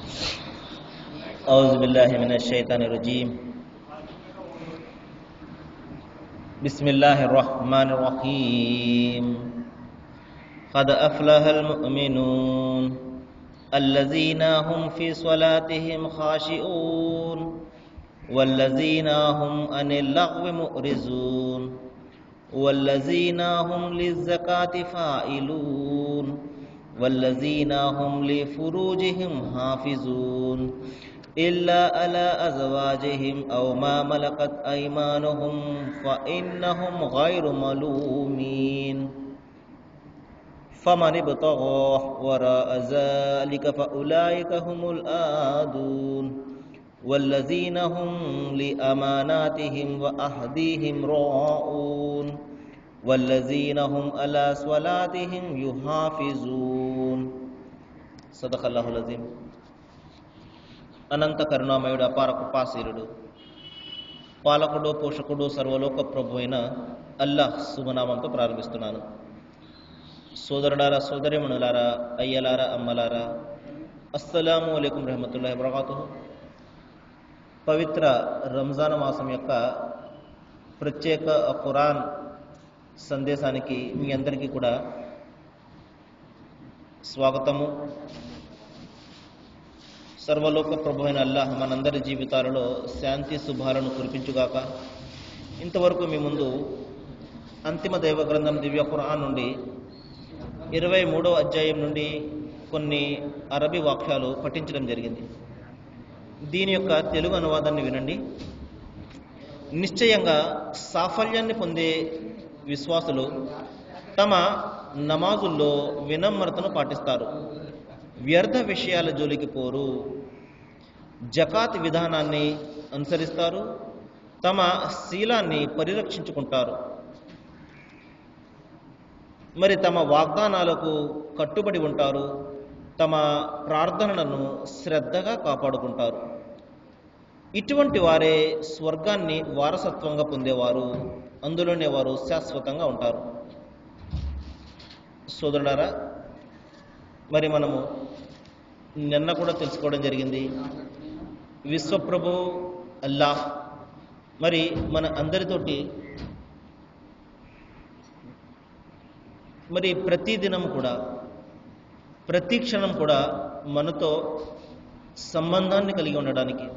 أعوذ بالله من الشيطان الرجيم. بسم الله الرحمن الرحيم. قد أفلح المؤمنون الذين هم في صلاتهم خاشعون والذين هم عن اللغو معرضون والذين هم للزكاة فاعلون والذين هم لفروجهم حافظون إلا على أزواجهم أو ما ملكت أيمانهم فإنهم غير ملومين فمن ابتغى وراء ذلك فأولئك هم العادون والذين هم لأماناتهم وأهديهم راعون والذين هم على صلاتهم يحافظون صدق الله العظيم. అనంత కరుణామయుడు అపార కృపాశీలుడు పాలకుడు పోషకుడు సర్వలోక ప్రభు అయిన అల్లాహ్ శుభనామంతో ప్రారంభిస్తున్నాను. సోదరులారా సోదరిమణులారా అయ్యలారా అమ్మలారా అస్సలాము అలైకుం రహమతుల్లాహి వబరకాతుహు. పవిత్ర రంజాన్ మాసం యొక్క ప్రత్యేక ఖురాన్ సందేశానికి మీ అందరికీ కూడా స్వాగతము. సర్వలోక ప్రభు అయిన అల్లాహ్ మనందరి జీవితాలలో శాంతి శుభాలను కురిపించుగాక. ఇంతవరకు మీ ముందు అంతిమ దైవ గ్రంథం దివ్య ఖురాన్ నుండి 23వ అధ్యాయం నుండి కొన్ని అరబీ వాక్యాలు పఠించడం జరిగింది. దీని యొక్క తెలుగు అనువాదాన్ని వినండి. నిశ్చయంగా సాఫల్యాన్ని పొందే విశ్వాసులు తమ నమాజుల్లో వినమ్రతను పాటిస్తారు, వ్యర్థ విషయాల జోలికి పోరు, జకాత్ విధానాన్ని అనుసరిస్తారు, తమ శీలాన్ని పరిరక్షించుకుంటారు, మరి తమ వాగ్దానాలకు కట్టుబడి ఉంటారు, తమ ప్రార్థనలను శ్రద్ధగా కాపాడుకుంటారు. ఇటువంటి వారే స్వర్గాన్ని వారసత్వంగా పొందేవారు, అందులోనే వారు శాశ్వతంగా ఉంటారు. సోదరులారా, మరి మనము నిన్న కూడా తెలుసుకోవడం జరిగింది, విశ్వప్రభు అల్లాహ్ మరి మన అందరితోటి మరి ప్రతిదినం కూడా ప్రతి క్షణం కూడా మనతో సంబంధాన్ని కలిగి ఉండడానికి,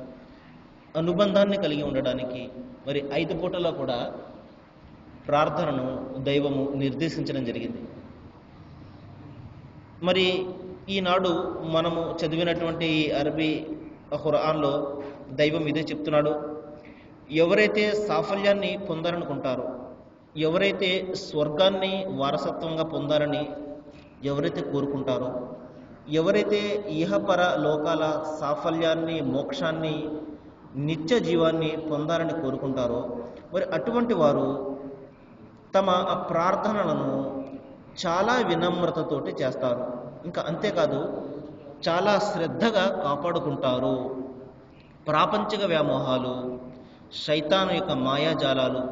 అనుబంధాన్ని కలిగి ఉండడానికి మరి 5 పూటల్లో కూడా ప్రార్థనను దైవము నిర్దేశించడం జరిగింది. మరి ఈనాడు మనము చదివినటువంటి ఈ అరబీ ఖురాన్లో దైవం ఇదే చెప్తున్నాడు. ఎవరైతే సాఫల్యాన్ని పొందాలనుకుంటారో, ఎవరైతే స్వర్గాన్ని వారసత్వంగా పొందాలని ఎవరైతే కోరుకుంటారో, ఎవరైతే ఇహపర లోకాల సాఫల్యాన్ని, మోక్షాన్ని, నిత్య జీవాన్ని పొందాలని కోరుకుంటారో మరి అటువంటి వారు తమ ప్రార్థనలను చాలా వినమ్రతతోటి చేస్తారు. ఇంకా అంతేకాదు, చాలా శ్రద్ధగా కాపాడుకుంటారు. ప్రాపంచిక వ్యామోహాలు, శైతాను యొక్క మాయాజాలాలు,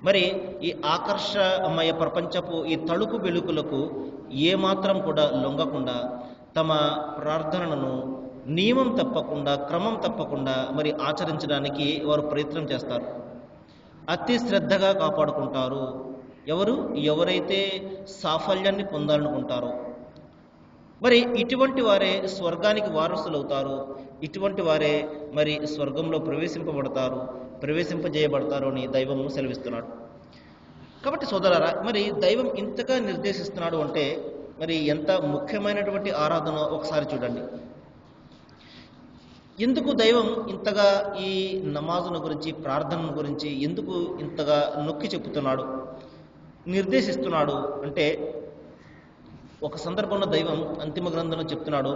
మరి ఈ ఆకర్షమయ ప్రపంచపు ఈ తలుపు వెలుకులకు ఏమాత్రం కూడా లొంగకుండా తమ ప్రార్థనలను నియమం తప్పకుండా, క్రమం తప్పకుండా మరి ఆచరించడానికి వారు ప్రయత్నం చేస్తారు. అతి శ్రద్ధగా కాపాడుకుంటారు. ఎవరైతే సాఫల్యాన్ని పొందాలనుకుంటారో మరి ఇటువంటి వారే స్వర్గానికి వారసులు అవుతారు. ఇటువంటి వారే మరి స్వర్గంలో ప్రవేశింపజేయబడతారు అని దైవము సెలవిస్తున్నాడు. కాబట్టి సోదరులారా, మరి దైవం ఇంతగా నిర్దేశిస్తున్నాడు అంటే మరి ఎంత ముఖ్యమైనటువంటి ఆరాధన ఒకసారి చూడండి. ఎందుకు దైవం ఇంతగా ఈ నమాజును గురించి, ప్రార్థన గురించి ఎందుకు ఇంతగా నొక్కి చెప్తున్నాడు, నిర్దేశిస్తున్నాడు అంటే ఒక సందర్భంలో దైవం అంతిమ గ్రంథంలో చెప్తున్నాడు,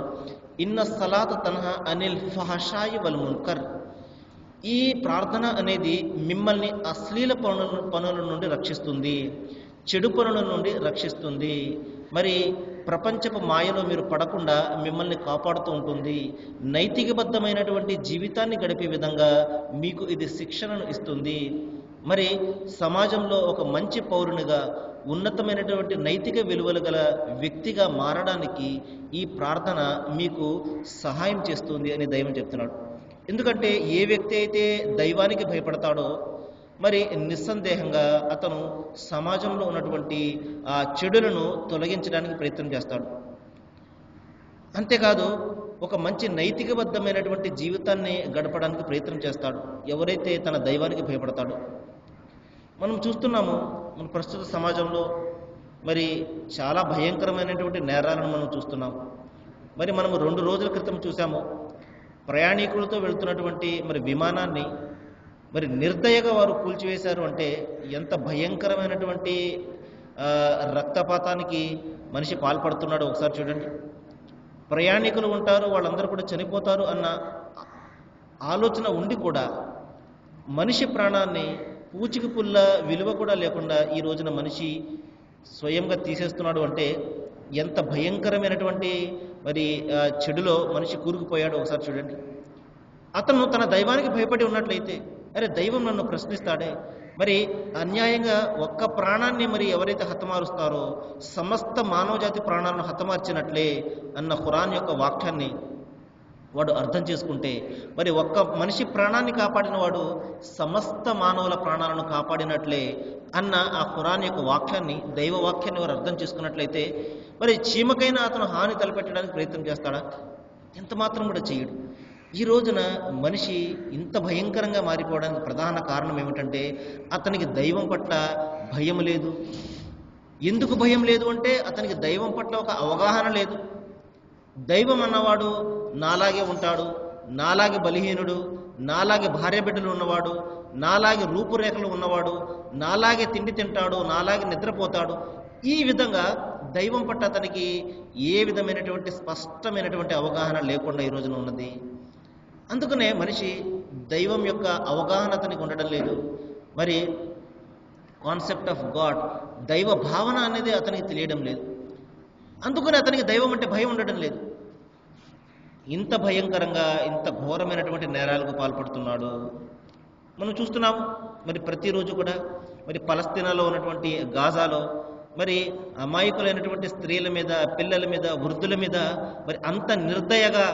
ఇన్న సలాత తన్హా అనిల్ ఫహషాయి వల్ మున్కర్. ఈ ప్రార్థన అనేది మిమ్మల్ని అశ్లీల పనుల నుండి రక్షిస్తుంది, చెడు పనుల నుండి రక్షిస్తుంది, మరి ప్రపంచపు మాయలో మీరు పడకుండా మిమ్మల్ని కాపాడుతూ ఉంటుంది. నైతికబద్ధమైనటువంటి జీవితాన్ని గడిపే విధంగా మీకు ఇది శిక్షణను ఇస్తుంది. మరి సమాజంలో ఒక మంచి పౌరునిగా ఉన్నతమైనటువంటి నైతిక విలువలు గల వ్యక్తిగా మారడానికి ఈ ప్రార్థన మీకు సహాయం చేస్తుంది అని దైవం చెప్తున్నాడు. ఎందుకంటే ఏ వ్యక్తి అయితే దైవానికి భయపడతాడో మరి నిస్సందేహంగా అతను సమాజంలో ఉన్నటువంటి ఆ చెడులను తొలగించడానికి ప్రయత్నం చేస్తాడు. అంతేకాదు ఒక మంచి నైతికబద్ధమైనటువంటి జీవితాన్ని గడపడానికి ప్రయత్నం చేస్తాడు ఎవరైతే తన దైవానికి భయపడతాడో. మనం చూస్తున్నాము మన ప్రస్తుత సమాజంలో మరి చాలా భయంకరమైనటువంటి నేరాలను మనం చూస్తున్నాం. మరి మనము 2 రోజుల క్రితం చూసాము, ప్రయాణికులతో వెళ్తున్నటువంటి మరి విమానాన్ని మరి నిర్దయగా వారు కూల్చివేశారు. అంటే ఎంత భయంకరమైనటువంటి రక్తపాతానికి మనిషి పాల్పడుతున్నాడో ఒకసారి చూడండి. ప్రయాణికులు ఉంటారు, వాళ్ళందరూ కూడా చనిపోతారు అన్న ఆలోచన ఉండి కూడా మనిషి ప్రాణాన్ని పూచికి పుల్ల విలువ కూడా లేకుండా ఈ రోజున మనిషి స్వయంగా తీసేస్తున్నాడు. అంటే ఎంత భయంకరమైనటువంటి మరి చెడులో మనిషి కూరుకుపోయాడో ఒకసారి చూడండి. అతను తన దైవానికి భయపడి ఉన్నట్లయితే, అరే దైవం నన్ను ప్రశ్నిస్తాడే, మరి అన్యాయంగా ఒక్క ప్రాణాన్ని మరి ఎవరైతే హతమారుస్తారో సమస్త మానవజాతి ప్రాణాలను హతమార్చినట్లే అన్న ఖురాన్ యొక్క వాక్యాన్ని వాడు అర్థం చేసుకుంటే, మరి ఒక్క మనిషి ప్రాణాన్ని కాపాడిన వాడు సమస్త మానవుల ప్రాణాలను కాపాడినట్లే అన్న ఆ ఖురాన్ యొక్క వాక్యాన్ని, దైవ వాక్యాన్ని వారు అర్థం చేసుకున్నట్లయితే మరి చీమకైనా అతను హాని తలపెట్టడానికి ప్రయత్నం చేస్తాడా? ఎంత మాత్రం కూడా చేయడు. ఈ రోజున మనిషి ఇంత భయంకరంగా మారిపోవడానికి ప్రధాన కారణం ఏమిటంటే అతనికి దైవం పట్ల భయం లేదు. ఎందుకు భయం లేదు అంటే అతనికి దైవం పట్ల ఒక అవగాహన లేదు. దైవం అన్నవాడు నాలాగే ఉంటాడు, నాలాగే బలహీనుడు, నాలాగే భార్య బిడ్డలు ఉన్నవాడు, నాలాగే రూపురేఖలు ఉన్నవాడు, నాలాగే తిండి తింటాడు, నాలాగే నిద్రపోతాడు. ఈ విధంగా దైవం పట్ల అతనికి ఏ విధమైనటువంటి స్పష్టమైనటువంటి అవగాహన లేకుండా ఈ రోజున ఉన్నది. అందుకనే మనిషి దైవం యొక్క అవగాహన అతనికి ఉండడం లేదు. మరి కాన్సెప్ట్ ఆఫ్ గాడ్, దైవ భావన అనేది అతనికి తెలియడం లేదు. అందుకని అతనికి దైవం అంటే భయం ఉండడం లేదు. ఇంత భయంకరంగా ఇంత ఘోరమైనటువంటి నేరాలకు పాల్పడుతున్నాడు. మనం చూస్తున్నాము మరి ప్రతిరోజు కూడా మరి పలస్తీనాలో ఉన్నటువంటి గాజాలో మరి అమాయకులైనటువంటి స్త్రీల మీద, పిల్లల మీద, వృద్ధుల మీద మరి అంత నిర్దయగా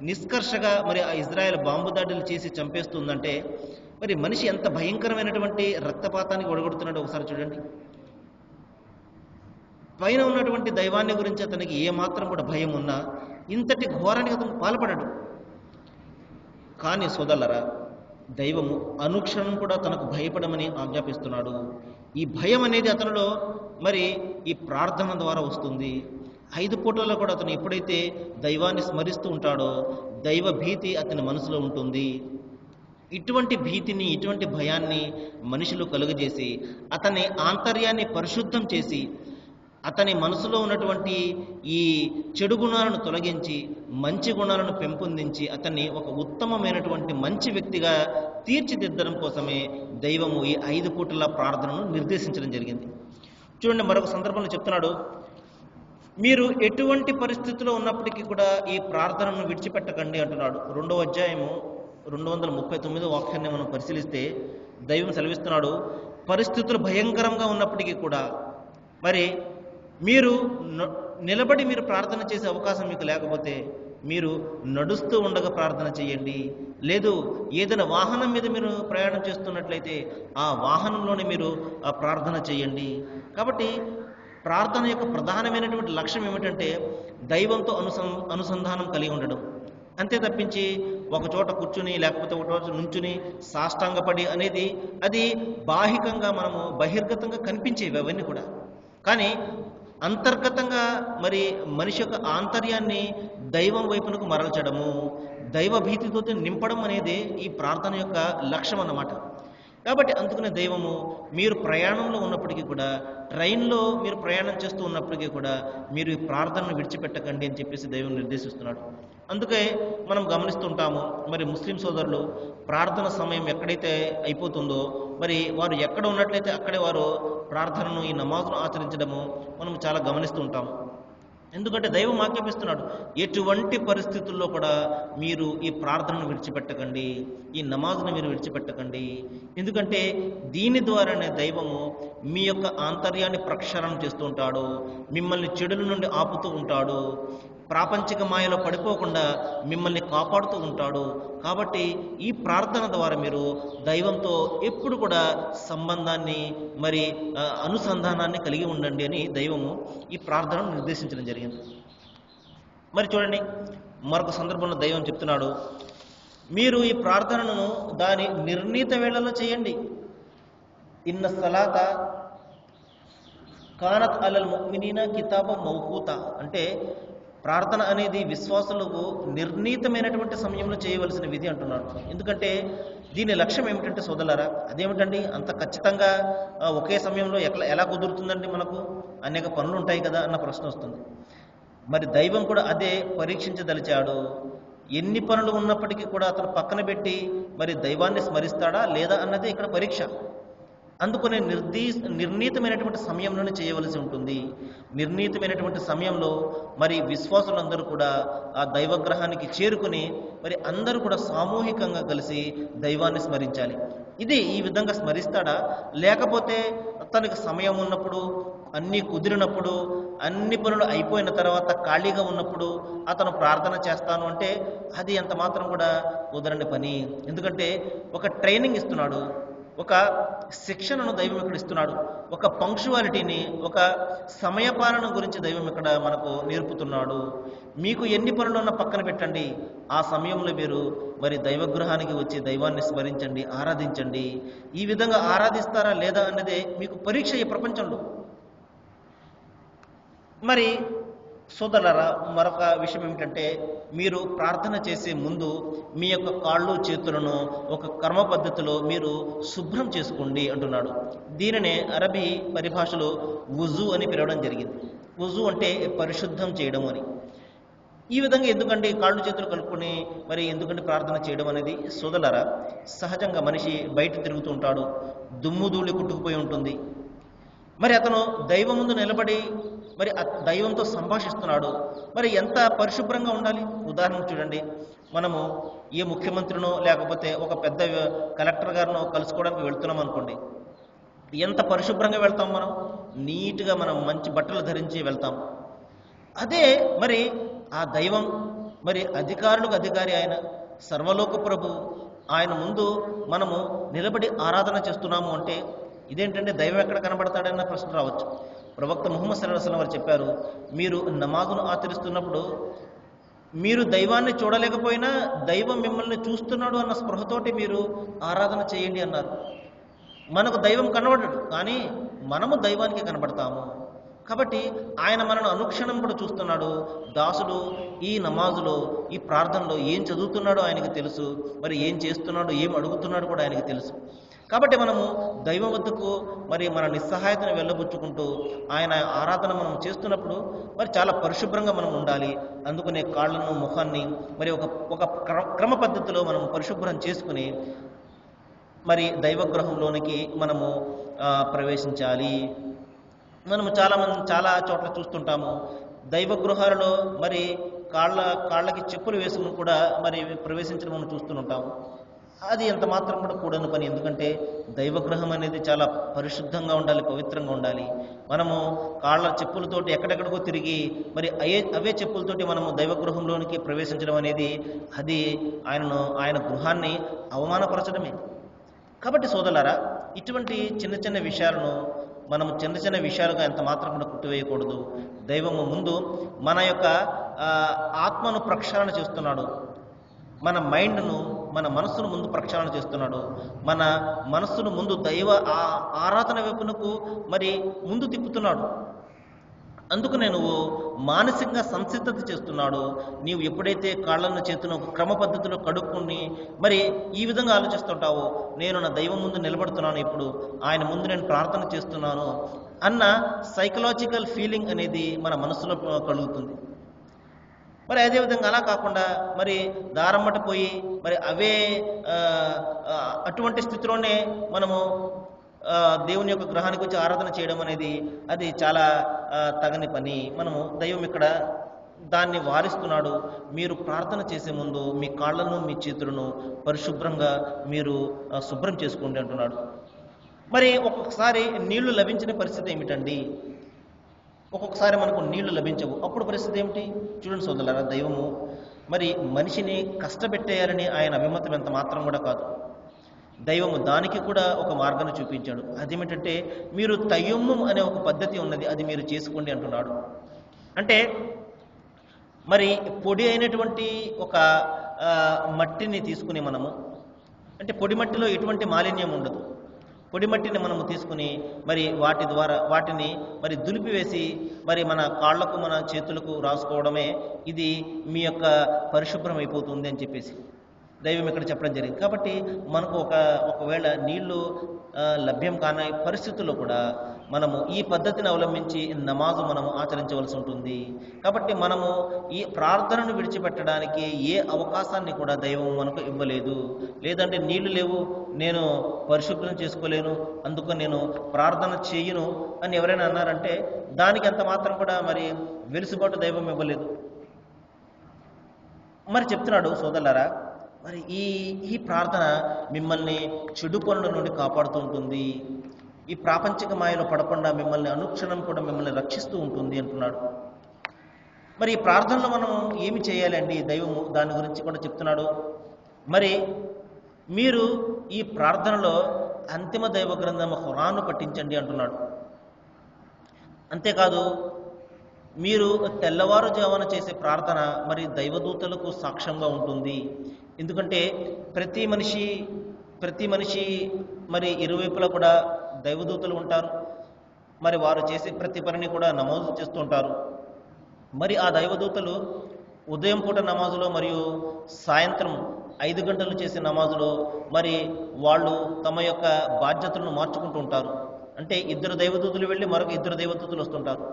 నిష్కర్షగా మరి ఆ ఇజ్రాయెల్ బాంబు దాడులు చేసి చంపేస్తుందంటే మరి మనిషి ఎంత భయంకరమైనటువంటి రక్తపాతానికి ఒడగొడుతున్నాడో ఒకసారి చూడండి. పైన ఉన్నటువంటి దైవాన్ని గురించి అతనికి ఏమాత్రం కూడా భయం ఉన్నా ఇంతటి ఘోరానికి అతను పాల్పడడు. కానీ సోదరులారా, దైవము అనుక్షణం కూడా తనకు భయపడమని ఆజ్ఞాపిస్తున్నాడు. ఈ భయం అనేది అతనిలో మరి ఈ ప్రార్థన ద్వారా వస్తుంది. 5 పూటల్లో కూడా అతను ఎప్పుడైతే దైవాన్ని స్మరిస్తూ ఉంటాడో దైవ భీతి అతని మనసులో ఉంటుంది. ఇటువంటి భీతిని, ఇటువంటి భయాన్ని మనిషిలో కలుగజేసి అతని ఆంతర్యాన్ని పరిశుద్ధం చేసి అతని మనసులో ఉన్నటువంటి ఈ చెడు గుణాలను తొలగించి మంచి గుణాలను పెంపొందించి అతన్ని ఒక ఉత్తమమైనటువంటి మంచి వ్యక్తిగా తీర్చిదిద్దడం కోసమే దైవము ఈ 5 పూటల ప్రార్థనను నిర్దేశించడం జరిగింది. చూడండి, మరొక సందర్భంలో చెప్తున్నాడు, మీరు ఎటువంటి పరిస్థితిలో ఉన్నప్పటికీ కూడా ఈ ప్రార్థనను విడిచిపెట్టకండి అంటున్నాడు. 2వ అధ్యాయము 239 వాక్యాన్ని మనం పరిశీలిస్తే దైవం సెలవిస్తున్నాడు, పరిస్థితులు భయంకరంగా ఉన్నప్పటికీ కూడా మరి మీరు నిలబడి మీరు ప్రార్థన చేసే అవకాశం మీకు లేకపోతే మీరు నడుస్తూ ఉండగా ప్రార్థన చేయండి. లేదు, ఏదైనా వాహనం మీద మీరు ప్రయాణం చేస్తున్నట్లయితే ఆ వాహనంలోనే మీరు ఆ ప్రార్థన చేయండి. కాబట్టి ప్రార్థన యొక్క ప్రధానమైనటువంటి లక్ష్యం ఏమిటంటే దైవంతో అనుసంధానం కలిగి ఉండడం. అంతే తప్పించి ఒక చోట కూర్చుని లేకపోతే ఒక చోట నుంచుని సాష్టాంగపడి అనేది అది బాహికంగా మనము బహిర్గతంగా కనిపించేవి అవన్నీ కూడా. కానీ అంతర్గతంగా మరి మనిషి యొక్క ఆంతర్యాన్ని దైవం వైపునకు మరల్చడము, దైవ భీతితో నింపడం అనేది ఈ ప్రార్థన యొక్క లక్ష్యం అన్నమాట. కాబట్టి అందుకనే దైవము మీరు ప్రయాణంలో ఉన్నప్పటికీ కూడా, ట్రైన్లో మీరు ప్రయాణం చేస్తూ ఉన్నప్పటికీ కూడా మీరు ఈ ప్రార్థనను విడిచిపెట్టకండి అని చెప్పేసి దైవం నిర్దేశిస్తున్నాడు. అందుకే మనం గమనిస్తుంటాము, మరి ముస్లిం సోదరులు ప్రార్థన సమయం ఎక్కడైతే అయిపోతుందో మరి వారు ఎక్కడ ఉన్నట్లయితే అక్కడే వారు ప్రార్థనను, ఈ నమాజును ఆచరించడము మనం చాలా గమనిస్తూ ఉంటాము. ఎందుకంటే దైవం ఆజ్ఞాపిస్తున్నాడు, ఎటువంటి పరిస్థితుల్లో కూడా మీరు ఈ ప్రార్థనను విడిచిపెట్టకండి, ఈ నమాజ్ను మీరు విడిచిపెట్టకండి. ఎందుకంటే దీని ద్వారానే దైవము మీ యొక్క ఆంతర్యాన్ని ప్రక్షాళన చేస్తూ ఉంటాడు, మిమ్మల్ని చెడుల నుండి ఆపుతూ ఉంటాడు, ప్రాపంచిక మాయలో పడిపోకుండా మిమ్మల్ని కాపాడుతూ ఉంటాడు. కాబట్టి ఈ ప్రార్థన ద్వారా మీరు దైవంతో ఎప్పుడు కూడా సంబంధాన్ని మరి అనుసంధానాన్ని కలిగి ఉండండి అని దైవము ఈ ప్రార్థనను నిర్దేశించడం జరిగింది. మరి చూడండి, మరొక సందర్భంలో దైవం చెప్తున్నాడు, మీరు ఈ ప్రార్థనను దాని నిర్ణీత వేళలో చేయండి. ఇన్న సలాత కానత్ అలల్ ముమినీన కితాబం మౌకూత. అంటే ప్రార్థన అనేది విశ్వాసులకు నిర్ణీతమైనటువంటి సమయంలో చేయవలసిన విధి అంటున్నాడు. ఎందుకంటే దీని లక్ష్యం ఏమిటంటే సోదరులారా, అదేమిటండి అంత ఖచ్చితంగా ఒకే సమయంలో ఎలా కుదురుతుందండి, మనకు అనేక పనులు ఉంటాయి కదా అన్న ప్రశ్న వస్తుంది. మరి దైవం కూడా అదే పరీక్షించదలిచాడు. ఎన్ని పనులు ఉన్నప్పటికీ కూడా అతను పక్కన పెట్టి మరి దైవాన్ని స్మరిస్తాడా లేదా అన్నదే ఇక్కడ పరీక్ష. అందుకనే నిర్ణీతమైనటువంటి సమయంలోనే చేయవలసి ఉంటుంది. నిర్ణీతమైనటువంటి సమయంలో మరి విశ్వాసులందరూ కూడా ఆ దైవగ్రహానికి చేరుకుని మరి అందరూ కూడా సామూహికంగా కలిసి దైవాన్ని స్మరించాలి. ఇది ఈ విధంగా స్మరిస్తాడా, లేకపోతే తనకి సమయం ఉన్నప్పుడు, అన్నీ కుదిరినప్పుడు, అన్ని పనులు అయిపోయిన తర్వాత ఖాళీగా ఉన్నప్పుడు అతను ప్రార్థన చేస్తాను అంటే అది ఎంత మాత్రం కూడా కుదరని పని. ఎందుకంటే ఒక ట్రైనింగ్ ఇస్తున్నాడు, ఒక శిక్షణను దైవం ఇక్కడ ఇస్తున్నాడు, ఒక పంక్చువాలిటీని, ఒక సమయపాలన గురించి దైవం ఇక్కడ మనకు నేర్పుతున్నాడు. మీకు ఎన్ని పనులు ఉన్న పక్కన పెట్టండి, ఆ సమయంలో మీరు మరి దైవగృహానికి వచ్చి దైవాన్ని స్మరించండి, ఆరాధించండి. ఈ విధంగా ఆరాధిస్తారా లేదా అన్నదే మీకు పరీక్ష ఈ ప్రపంచంలో. మరి సోదరులారా, మరొక విషయం ఏమిటంటే, మీరు ప్రార్థన చేసే ముందు మీ యొక్క కాళ్ళు చేతులను ఒక కర్మ పద్ధతిలో మీరు శుభ్రం చేసుకోండి అంటున్నాడు. దీనినే అరబీ పరిభాషలో వుజు అని పిలవడం జరిగింది. వుజు అంటే పరిశుద్ధం చేయడం అని. ఈ విధంగా ఎందుకంటే కాళ్ళు చేతులు కలుపుకొని మరి ఎందుకంటే ప్రార్థన చేయడం అనేది సోదరులారా, సహజంగా మనిషి బయట తిరుగుతూ ఉంటాడు, దుమ్ము ధూళి కుట్టుకుపోయి ఉంటుంది. మరి అతను దైవం ముందు నిలబడి మరి దైవంతో సంభాషిస్తున్నాడు. మరి ఎంత పరిశుభ్రంగా ఉండాలి. ఉదాహరణకు చూడండి, మనము ఏ ముఖ్యమంత్రినో లేకపోతే ఒక పెద్ద కలెక్టర్ గారినో కలుసుకోవడానికి వెళ్తున్నాం అనుకోండి, ఎంత పరిశుభ్రంగా వెళ్తాం మనం, నీట్గా మనం మంచి బట్టలు ధరించి వెళ్తాం. అదే మరి ఆ దైవం, మరి అధికారులకు అధికారి ఆయన, సర్వలోక ప్రభు, ఆయన ముందు మనము నిలబడి ఆరాధన చేస్తున్నాము అంటే ఇదేంటంటే దైవం ఎక్కడ కనబడతాడన్న ప్రశ్న రావచ్చు. ప్రవక్త ముహమ్మద్ సల్లల్లాహు అలైహి వసల్లం వారు చెప్పారు, మీరు నమాజును ఆచరిస్తున్నప్పుడు మీరు దైవాన్ని చూడలేకపోయినా దైవం మిమ్మల్ని చూస్తున్నాడు అన్న స్పృహతోటి మీరు ఆరాధన చేయండి అన్నారు. మనకు దైవం కనబడడు, కానీ మనము దైవానికి కనబడతాము. కాబట్టి ఆయన మనను అనుక్షణం కూడా చూస్తున్నాడు. దాసుడు ఈ నమాజులో, ఈ ప్రార్థనలో ఏం చదువుతున్నాడో ఆయనకి తెలుసు, మరి ఏం చేస్తున్నాడో, ఏం అడుగుతున్నాడో కూడా ఆయనకి తెలుసు. కాబట్టి మనము దైవం వద్దకు మరి మన నిస్సహాయతను వెళ్ళబుచ్చుకుంటూ ఆయన ఆరాధన మనం చేస్తున్నప్పుడు మరి చాలా పరిశుభ్రంగా మనం ఉండాలి. అందుకనే కాళ్ళను, ముఖాన్ని మరి ఒక క్రమ పద్ధతిలో మనం పరిశుభ్రం చేసుకుని మరి దైవగృహంలోనికి మనము ప్రవేశించాలి. మనము చాలా చోట్ల చూస్తుంటాము, దైవగృహాలలో మరి కాళ్ళకి చెప్పులు వేసుకుని కూడా మరి ప్రవేశించడం మనం చూస్తుంటాము. అది ఎంత మాత్రం కూడా కూడని పని. ఎందుకంటే దైవగృహం అనేది చాలా పరిశుద్ధంగా ఉండాలి, పవిత్రంగా ఉండాలి. మనము కాళ్ళ చెప్పులతోటి ఎక్కడెక్కడికో తిరిగి మరి అవే చెప్పులతోటి మనము దైవగృహంలోనికి ప్రవేశించడం అనేది అది ఆయన గృహాన్ని అవమానపరచడమే. కాబట్టి సోదరులారా, ఇటువంటి చిన్న చిన్న విషయాలను మనము చిన్న చిన్న విషయాలుగా ఎంత మాత్రం కూడా కుట్టివేయకూడదు. దైవము ముందు మన యొక్క ఆత్మను ప్రక్షాళన చేస్తున్నాడు, మన మైండ్ను, మన మనస్సును ముందు ప్రక్షాళన చేస్తున్నాడు. మన మనస్సును ముందు దైవ ఆరాధన వైపునకు మరి ముందు తిప్పుతున్నాడు. అందుకనే నువ్వు మానసికంగా సంసిద్ధత చేస్తున్నాడు. నీవు ఎప్పుడైతే కాళ్ళను చేతును ఒక క్రమ పద్ధతిలో కడుక్కుని మరి ఈ విధంగా ఆలోచిస్తుంటావో, నేను నా దైవం ముందు నిలబడుతున్నాను, ఇప్పుడు ఆయన ముందు నేను ప్రార్థన చేస్తున్నాను అన్న సైకలాజికల్ ఫీలింగ్ అనేది మన మనసులో కలుగుతుంది. మరి అదేవిధంగా అలా కాకుండా మరి దారమ్మట పోయి మరి అటువంటి స్థితిలోనే మనము దేవుని యొక్క గ్రహానికి వచ్చి ఆరాధన చేయడం అనేది అది చాలా తగని పని. మనము దైవం ఇక్కడ దాన్ని వారిస్తున్నాడు. మీరు ప్రార్థన చేసే ముందు మీ కాళ్ళను మీ చేతులను పరిశుభ్రంగా మీరు శుభ్రం చేసుకోండి అంటున్నాడు. మరి ఒక్కొక్కసారి నీళ్లు లభించిన పరిస్థితి ఏమిటండి? ఒక్కొక్కసారి మనకు నీళ్లు లభించవు. అప్పుడు పరిస్థితి ఏమిటి? చూడండి సోదరులారా, దైవము మరి మనిషిని కష్టపెట్టేయాలని ఆయన అభిమతం ఎంత మాత్రం కూడా కాదు. దైవము దానికి కూడా ఒక మార్గాన్ని చూపించాడు. అదేమిటంటే మీరు తయమ్మం అనే ఒక పద్ధతి ఉన్నది, అది మీరు చేసుకోండి అంటున్నాడు. అంటే మరి పొడి అయినటువంటి ఒక మట్టిని తీసుకుని మనము, అంటే పొడి మట్టిలో ఎటువంటి మాలిన్యం ఉండదు. పొడి మట్టిని మనము తీసుకుని మరి వాటి ద్వారా వాటిని మరి దులిపివేసి మరి మన కాళ్లకు మన చేతులకు రాసుకోవడమే ఇది మీ యొక్క పరిశుభ్రం అయిపోతుంది అని చెప్పేసి దైవం ఇక్కడ చెప్పడం జరిగింది. కాబట్టి మనకు ఒకవేళ నీళ్లు లభ్యం కాని పరిస్థితుల్లో కూడా మనము ఈ పద్ధతిని అవలంబించి నమాజు మనము ఆచరించవలసి ఉంటుంది. కాబట్టి మనము ఈ ప్రార్థనను విడిచిపెట్టడానికి ఏ అవకాశాన్ని కూడా దైవం మనకు ఇవ్వలేదు. లేదంటే నీళ్లు లేవు, నేను పరిశుభ్రం చేసుకోలేను, అందుకు నేను ప్రార్థన చేయను అని ఎవరైనా అన్నారంటే దానికి అంత మాత్రం కూడా మరి వెలుసుబాటు దైవం ఇవ్వలేదు. మరి చెప్తున్నాడు సోదరులారా, మరి ఈ ప్రార్థన మిమ్మల్ని చెడు పనుల నుండి కాపాడుతూ ఉంటుంది. ఈ ప్రాపంచిక మాయలో పడకుండా మిమ్మల్ని అనుక్షణం కూడా మిమ్మల్ని రక్షిస్తూ ఉంటుంది అంటున్నాడు. మరి ఈ ప్రార్థనలో మనం ఏమి చేయాలి అండి? దైవము దాని గురించి కూడా చెప్తున్నాడు. మరి మీరు ఈ ప్రార్థనలో అంతిమ దైవ గ్రంథం ఖురాన్ను పఠించండి అంటున్నాడు. అంతేకాదు మీరు తెల్లవారుజామున చేసే ప్రార్థన మరి దైవదూతలకు సాక్ష్యంగా ఉంటుంది. ఎందుకంటే ప్రతి మనిషి మరి ఇరువైపులా కూడా దైవదూతలు ఉంటారు. మరి వారు చేసే ప్రతి పనిని కూడా నమోదు చేస్తూ ఉంటారు. మరి ఆ దైవదూతలు ఉదయం పూట నమాజులో మరియు సాయంత్రం 5 గంటలు చేసే నమాజులో మరి వాళ్ళు తమ యొక్క బాధ్యతలను మార్చుకుంటూ ఉంటారు. అంటే 2 దైవదూతలు వెళ్ళి మరొక 2 దైవదూతలు వస్తుంటారు.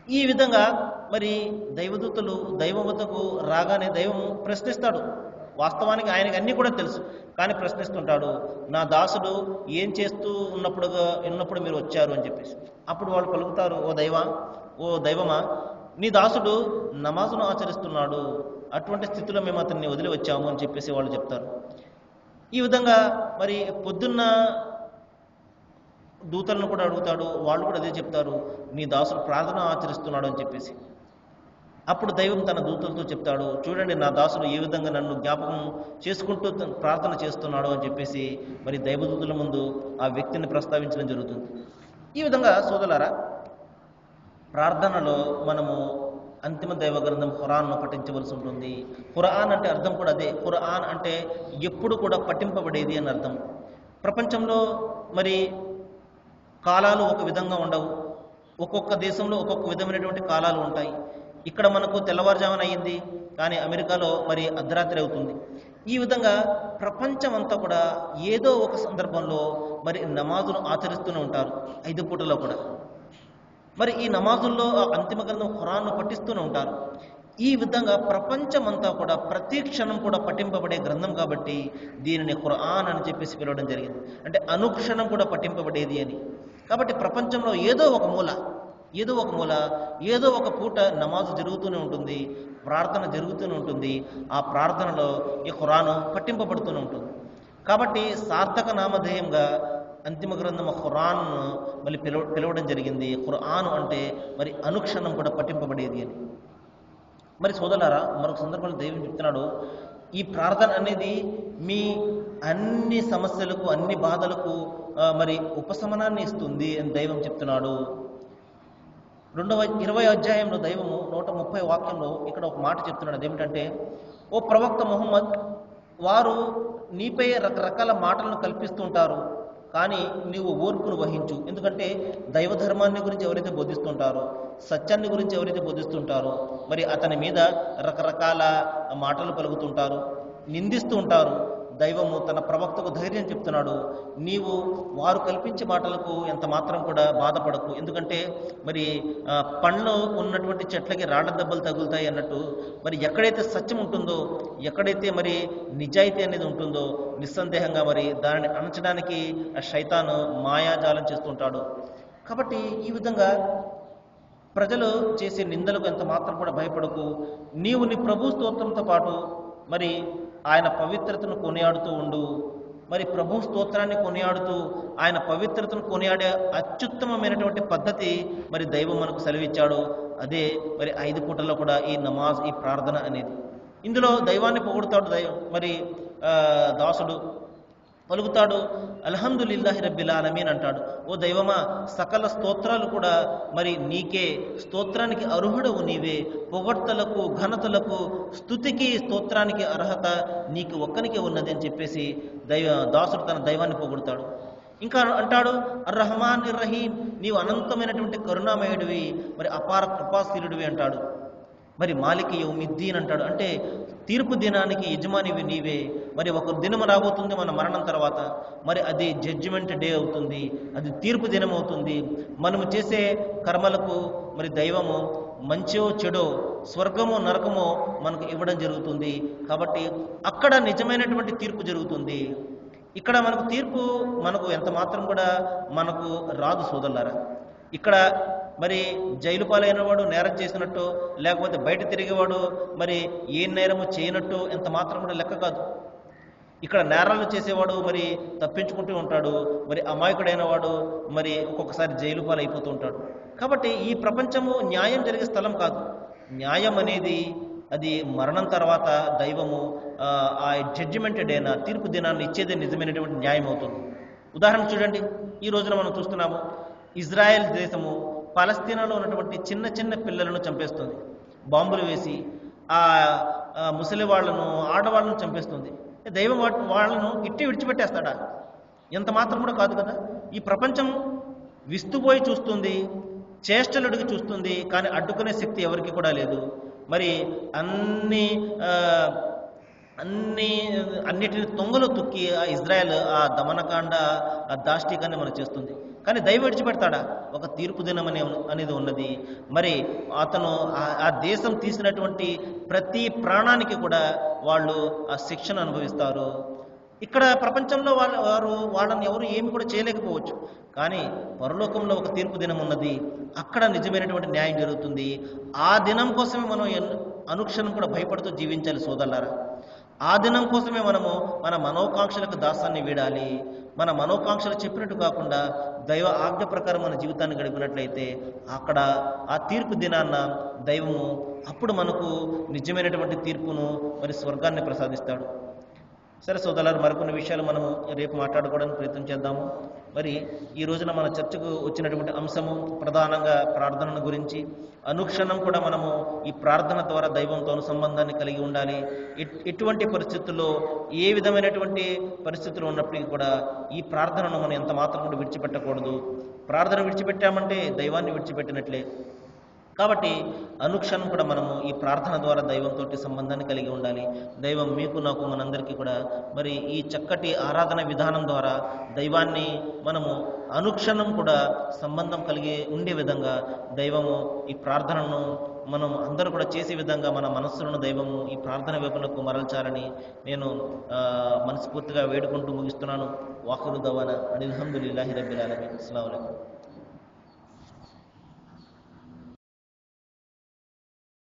ఈ విధంగా మరి దైవదూతలు దైవం వద్దకు రాగానే దైవం ప్రశ్నిస్తాడు. వాస్తవానికి ఆయనకి అన్నీ కూడా తెలుసు, కానీ ప్రశ్నిస్తుంటాడు, నా దాసుడు ఏం చేస్తూ ఉన్నప్పుడు మీరు వచ్చారు అని చెప్పేసి. అప్పుడు వాళ్ళు పలుకుతారు, ఓ దైవమా, నీ దాసుడు నమాజును ఆచరిస్తున్నాడు, అటువంటి స్థితిలో మేము అతన్ని వదిలి వచ్చాము అని చెప్పేసి వాళ్ళు చెప్తారు. ఈ విధంగా మరి పొద్దున్న దూతలను కూడా అడుగుతాడు, వాళ్ళు కూడా అదే చెప్తారు, నీ దాసుడు ప్రార్థన ఆచరిస్తున్నాడు అని చెప్పేసి. అప్పుడు దైవం తన దూతలతో చెప్తాడు, చూడండి నా దాసుడు ఏ విధంగా నన్ను జ్ఞాపకం చేసుకుంటూ ప్రార్థన చేస్తున్నాడు అని చెప్పేసి మరి దైవదూతల ముందు ఆ వ్యక్తిని ప్రస్తావించడం జరుగుతుంది. ఈ విధంగా సోదరులారా, ప్రార్థనలో మనము అంతిమ దైవ గ్రంథం ఖురాన్ను పఠించవలసి ఉంటుంది. ఖురాన్ అంటే అర్థం కూడా అదే. ఖురాన్ అంటే ఎప్పుడు కూడా పఠింపబడేది అని అర్థం. ప్రపంచంలో మరి కాలాలు ఒక విధంగా ఉండవు. ఒక్కొక్క దేశంలో ఒక్కొక్క విధమైనటువంటి కాలాలు ఉంటాయి. ఇక్కడ మనకు తెల్లవారుజామున అయ్యింది, కానీ అమెరికాలో మరి అర్ధరాత్రి అవుతుంది. ఈ విధంగా ప్రపంచం అంతా కూడా ఏదో ఒక సందర్భంలో మరి నమాజును ఆచరిస్తూనే ఉంటారు, 5 పూటలో కూడా. మరి ఈ నమాజుల్లో అంతిమ గ్రంథం ఖురాన్ను పఠిస్తూనే ఉంటారు. ఈ విధంగా ప్రపంచమంతా కూడా ప్రతి క్షణం కూడా పఠింపబడే గ్రంథం కాబట్టి దీనిని ఖురాన్ అని చెప్పేసి పిలవడం జరిగింది. అంటే అనుక్షణం కూడా పఠింపబడేది అని. కాబట్టి ప్రపంచంలో ఏదో ఒక మూల ఏదో ఒక పూట నమాజు జరుగుతూనే ఉంటుంది, ప్రార్థన జరుగుతూనే ఉంటుంది. ఆ ప్రార్థనలో ఈ ఖురాను పఠింపబడుతూనే ఉంటుంది. కాబట్టి సార్థక నామధేయంగా అంతిమ గ్రంథం ఖురాన్ మళ్ళీ పిలవడం జరిగింది. ఖురాను అంటే మరి అనుక్షణం కూడా పఠింపబడేది అని. మరి సోదరులారా, మరొక సందర్భంలో దైవం చెప్తున్నాడు, ఈ ప్రార్థన అనేది మీ అన్ని సమస్యలకు అన్ని బాధలకు మరి ఉపశమనాన్ని ఇస్తుంది అని దైవం చెప్తున్నాడు. 20వ అధ్యాయంలో దైవము 130 వాక్యంలో ఇక్కడ ఒక మాట చెప్తున్నాడు. అదేమిటంటే, ఓ ప్రవక్త ముహమ్మద్, వారు నీపై రకరకాల మాటలను కల్పిస్తుంటారు, కానీ నీవు ఓర్పును వహించు. ఎందుకంటే దైవ ధర్మాన్ని గురించి ఎవరైతే బోధిస్తుంటారో, సత్యాన్ని గురించి ఎవరైతే బోధిస్తుంటారో మరి అతని మీద రకరకాల మాటలు పలుకుతుంటారు, నిందిస్తూ ఉంటారు. దైవము తన ప్రవక్తకు ధైర్యం చెప్తున్నాడు. నీవు వారు కల్పించే మాటలకు ఎంత మాత్రం కూడా బాధపడకు. ఎందుకంటే మరి పండ్లు ఉన్నటువంటి చెట్లకి రాళ్ల దెబ్బలు తగులుతాయి అన్నట్టు, మరి ఎక్కడైతే సత్యం ఉంటుందో, ఎక్కడైతే మరి నిజాయితీ అనేది ఉంటుందో, నిస్సందేహంగా మరి దానిని అణచడానికి ఆ శైతాను మాయాజాలం చేస్తుంటాడు. కాబట్టి ఈ విధంగా ప్రజలు చేసే నిందలకు ఎంత మాత్రం కూడా భయపడకు. నీవు నీ ప్రభు స్తోత్రంతో పాటు మరి ఆయన పవిత్రతను కొనియాడుతూ ఉండు. మరి ప్రభు స్తోత్రాన్ని కొనియాడుతూ ఆయన పవిత్రతను కొనియాడే అత్యుత్తమమైనటువంటి పద్ధతి మరి దైవం మనకు సెలవిచ్చాడు. అదే మరి 5 పూటల్లో కూడా ఈ నమాజ్, ఈ ప్రార్థన అనేది. ఇందులో దైవాన్ని పొగుడుతాడు మరి దాసుడు పలుకుతాడు, అల్హమ్దులిల్లాహి రబ్బిల్ ఆలమీన్ అంటాడు. ఓ దైవమా, సకల స్తోత్రాలు కూడా మరి నీకే, స్తోత్రానికి అర్హుడవు నీవే, పొగడ్తలకు, ఘనతలకు, స్తుతికి, స్తోత్రానికి అర్హత నీకు ఒక్కనికే ఉన్నది అని చెప్పేసి దాసుడు తన దైవాన్ని పొగుడుతాడు. ఇంకా అంటాడు, అర్రహమాన్ ఇర్రహీం, నీవు అనంతమైనటువంటి కరుణామయుడివి, మరి అపార కృపాశీలుడివి అంటాడు. మరి మాలిక్ యౌమిద్దీన్ అంటాడు, అంటే తీర్పు దినానికి యజమానివి నీవే. మరి ఒక దినం రాబోతుంది మన మరణం తర్వాత, మరి అది జడ్జిమెంట్ డే అవుతుంది, అది తీర్పు దినం అవుతుంది. మనము చేసే కర్మలకు మరి దైవము మంచో చెడో, స్వర్గమో నరకమో మనకు ఇవ్వడం జరుగుతుంది. కాబట్టి అక్కడ నిజమైనటువంటి తీర్పు జరుగుతుంది. ఇక్కడ మనకు తీర్పు మనకు ఎంత మాత్రం కూడా మనకు రాదు సోదరులారా. ఇక్కడ మరి జైలు పాలైన వాడు నేరం చేసినట్టు, లేకపోతే బయట తిరిగేవాడు మరి ఏ నేరము చేయనట్టు ఎంత మాత్రం కూడా లెక్క కాదు. ఇక్కడ నేరాలు చేసేవాడు మరి తప్పించుకుంటూ ఉంటాడు, మరి అమాయకుడైన వాడు మరి ఒక్కొక్కసారి జైలు పాలు అయిపోతూ ఉంటాడు. కాబట్టి ఈ ప్రపంచము న్యాయం జరిగే స్థలం కాదు. న్యాయం అనేది అది మరణం తర్వాత దైవము ఆ జడ్జిమెంట్ డేనా, తీర్పు దినాన్ని ఇచ్చేదే నిజమైనటువంటి న్యాయం అవుతుంది. ఉదాహరణ చూడండి, ఈ రోజున మనం చూస్తున్నాము, ఇజ్రాయెల్ దేశము పాలస్తీనాలో ఉన్నటువంటి చిన్న చిన్న పిల్లలను చంపేస్తుంది, బాంబులు వేసి ఆ ముసలి వాళ్లను, ఆడవాళ్లను చంపేస్తుంది. దైవం వాళ్ళను ఇట్టి విడిచిపెట్టేస్తాడా? ఎంత మాత్రం కూడా కాదు కదా. ఈ ప్రపంచం విస్తుపోయి చూస్తుంది, చేష్టలుడికి చూస్తుంది, కానీ అడ్డుకునే శక్తి ఎవరికి కూడా లేదు. మరి అన్నిటిని తొంగలో తొక్కి ఆ ఇజ్రాయెల్ ఆ దమనకాండ, ఆ దాష్టికాన్ని మనం చేస్తుంది. కానీ దైవం విడిచిపెడతాడా? ఒక తీర్పు దినం అనేది ఉన్నది. మరి అతను ఆ దేశం తీసినటువంటి ప్రతి ప్రాణానికి కూడా వాళ్ళు ఆ శిక్షను అనుభవిస్తారు. ఇక్కడ ప్రపంచంలో వాళ్ళని ఎవరు ఏమి కూడా చేయలేకపోవచ్చు, కానీ పరలోకంలో ఒక తీర్పు దినం ఉన్నది. అక్కడ నిజమైనటువంటి న్యాయం జరుగుతుంది. ఆ దినం కోసమే మనం అనుక్షణం కూడా భయపడుతూ జీవించాలి సోదరులారా. ఆ దినం కోసమే మనము మన మనోకాంక్షలకు దాసాన్ని వీడాలి. మన మనోకాంక్షలు చెప్పినట్టు కాకుండా దైవ ఆజ్ఞ ప్రకారం మన జీవితాన్ని గడిపినట్లయితే అక్కడ ఆ తీర్పు దినాన్న దైవము అప్పుడు మనకు నిజమైనటువంటి తీర్పును మరి స్వర్గాన్ని ప్రసాదిస్తాడు. సరే సోదరులారు, మరికొన్ని విషయాలు మనము రేపు మాట్లాడుకోవడానికి ప్రయత్నం చేద్దాము. మరి ఈ రోజున మన చర్చకు వచ్చినటువంటి అంశము ప్రధానంగా ప్రార్థన గురించి. అనుక్షణం కూడా మనము ఈ ప్రార్థన ద్వారా దైవంతో అనుసంబంధాన్ని కలిగి ఉండాలి. ఎటువంటి పరిస్థితుల్లో, ఏ విధమైనటువంటి పరిస్థితులు ఉన్నప్పటికీ కూడా ఈ ప్రార్థనను మనం ఎంత మాత్రం కూడా విడిచిపెట్టకూడదు. ప్రార్థన విడిచిపెట్టామంటే దైవాన్ని విడిచిపెట్టినట్లే. కాబట్టి అనుక్షణం కూడా మనము ఈ ప్రార్థన ద్వారా దైవంతో సంబంధాన్ని కలిగి ఉండాలి. దైవం మీకు, నాకు, మనందరికీ కూడా మరి ఈ చక్కటి ఆరాధన విధానం ద్వారా దైవాన్ని మనము అనుక్షణం కూడా సంబంధం కలిగి ఉండే విధంగా దైవము ఈ ప్రార్థనను మనం అందరూ కూడా చేసే విధంగా మన మనస్సులను దైవము ఈ ప్రార్థన వైపునకు మరల్చాలని నేను మనస్ఫూర్తిగా వేడుకుంటూ ముగిస్తున్నాను. వాఖిరు దవానా అనిల్ హమ్దులిల్లాహి రబ్బిల్ ఆలమీన్. అస్సలాము అలైకుం.